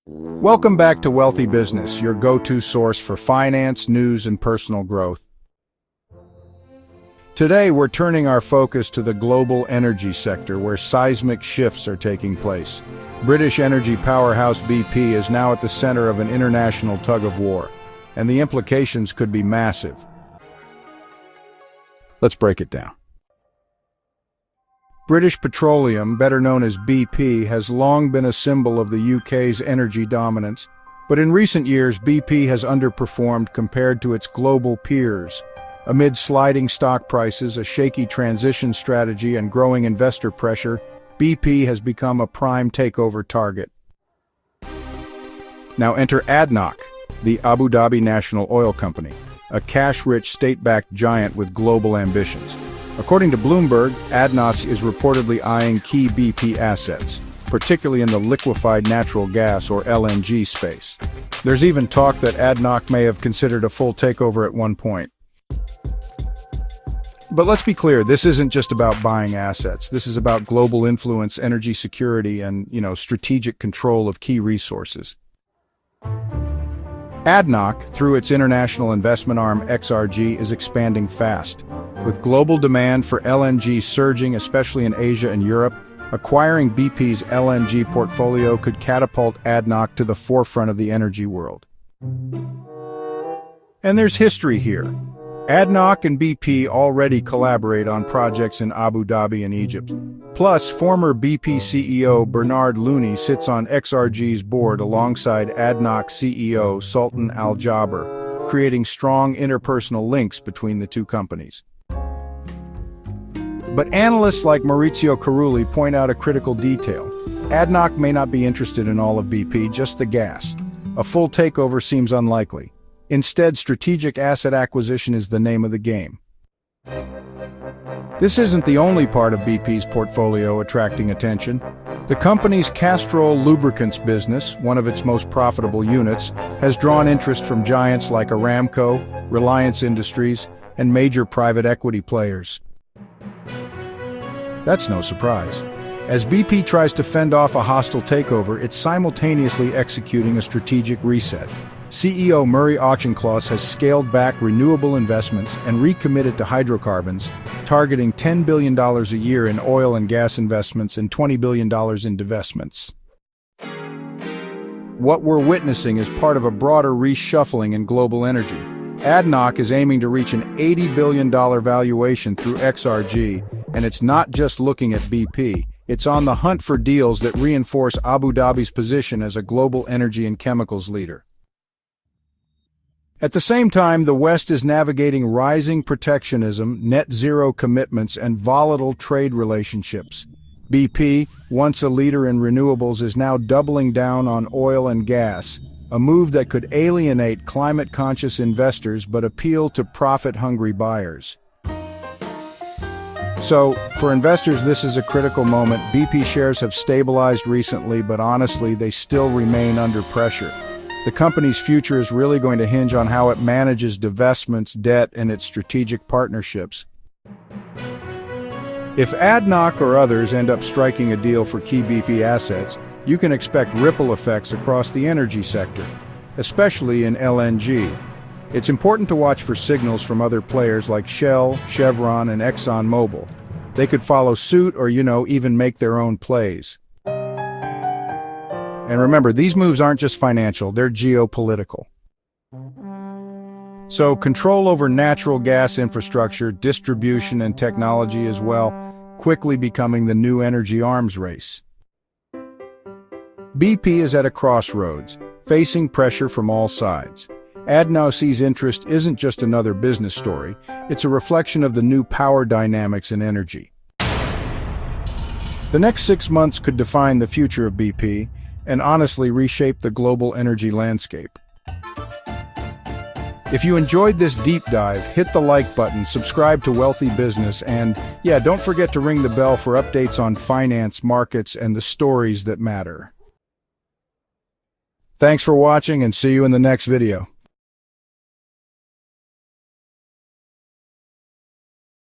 Welcome back to Wealthy Business, your go-to source for finance, news, and personal growth. Today, we're turning our focus to the global energy sector, where seismic shifts are taking place. British energy powerhouse BP is now at the center of an international tug-of-war, and the implications could be massive. Let's break it down. British Petroleum, better known as BP, has long been a symbol of the UK's energy dominance, but in recent years BP has underperformed compared to its global peers. Amid sliding stock prices, a shaky transition strategy, and growing investor pressure, BP has become a prime takeover target. Now enter ADNOC, the Abu Dhabi National Oil Company, a cash-rich state-backed giant with global ambitions. According to Bloomberg, ADNOC is reportedly eyeing key BP assets, particularly in the liquefied natural gas or LNG space. There's even talk that ADNOC may have considered a full takeover at one point. But let's be clear, this isn't just about buying assets. This is about global influence, energy security, and, strategic control of key resources. ADNOC, through its international investment arm XRG, is expanding fast. With global demand for LNG surging, especially in Asia and Europe, acquiring BP's LNG portfolio could catapult ADNOC to the forefront of the energy world. And there's history here. ADNOC and BP already collaborate on projects in Abu Dhabi and Egypt. Plus, former BP CEO Bernard Looney sits on XRG's board alongside ADNOC CEO Sultan Al Jaber, creating strong interpersonal links between the two companies. But analysts like Maurizio Carulli point out a critical detail. ADNOC may not be interested in all of BP, just the gas. A full takeover seems unlikely. Instead, strategic asset acquisition is the name of the game. This isn't the only part of BP's portfolio attracting attention. The company's Castrol lubricants business, one of its most profitable units, has drawn interest from giants like Aramco, Reliance Industries, and major private equity players. That's no surprise. As BP tries to fend off a hostile takeover, it's simultaneously executing a strategic reset. CEO Murray Auchincloss has scaled back renewable investments and recommitted to hydrocarbons, targeting $10 billion a year in oil and gas investments and $20 billion in divestments. What we're witnessing is part of a broader reshuffling in global energy. ADNOC is aiming to reach an $80 billion valuation through XRG, and it's not just looking at BP. It's on the hunt for deals that reinforce Abu Dhabi's position as a global energy and chemicals leader. At the same time, the West is navigating rising protectionism, net-zero commitments, and volatile trade relationships. BP, once a leader in renewables, is now doubling down on oil and gas, a move that could alienate climate-conscious investors but appeal to profit-hungry buyers. So, for investors, this is a critical moment. BP shares have stabilized recently, but honestly, they still remain under pressure. The company's future is really going to hinge on how it manages divestments, debt, and its strategic partnerships. If ADNOC or others end up striking a deal for key BP assets, you can expect ripple effects across the energy sector, especially in LNG. It's important to watch for signals from other players like Shell, Chevron, and ExxonMobil. They could follow suit or, even make their own plays. And remember, these moves aren't just financial, they're geopolitical. So control over natural gas infrastructure, distribution, and technology as well, quickly becoming the new energy arms race. BP is at a crossroads, facing pressure from all sides. ADNOC's interest isn't just another business story, it's a reflection of the new power dynamics in energy. The next 6 months could define the future of BP, and honestly reshape the global energy landscape. If you enjoyed this deep dive, hit the like button, subscribe to Wealthy Business, and don't forget to ring the bell for updates on finance, markets, and the stories that matter. Thanks for watching, and see you in the next video.